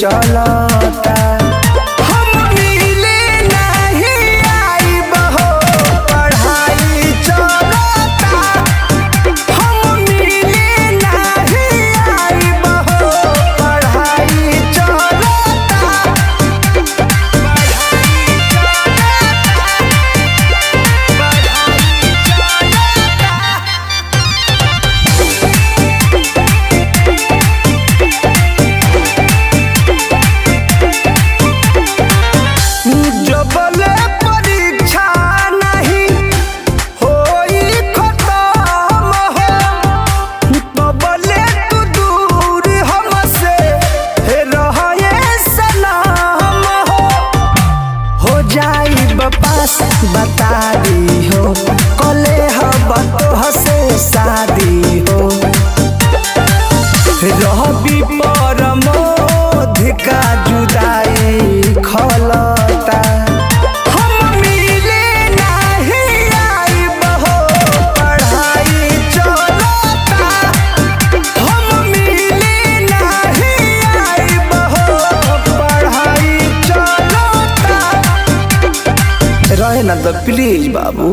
चलता। हम मिले नहीं आइब हो, पढ़ाई चलता। हम मिले नहीं आइब हो, पढ़ाई चलता। जबले परीक्षा नहीं होई खत्म हो, तबले तू दूर हमसे रहे सलाम हो जाई बपास बता दी हो, कले हब तोहसे शादी हो। रहबी परमोध का जुदाई खलता। हम मिले नहीं आइब हो, पढ़ाई चलता। हम मिले नहीं आइब हो, पढ़ाई चलता। रहे ना तो प्लीज बाबू।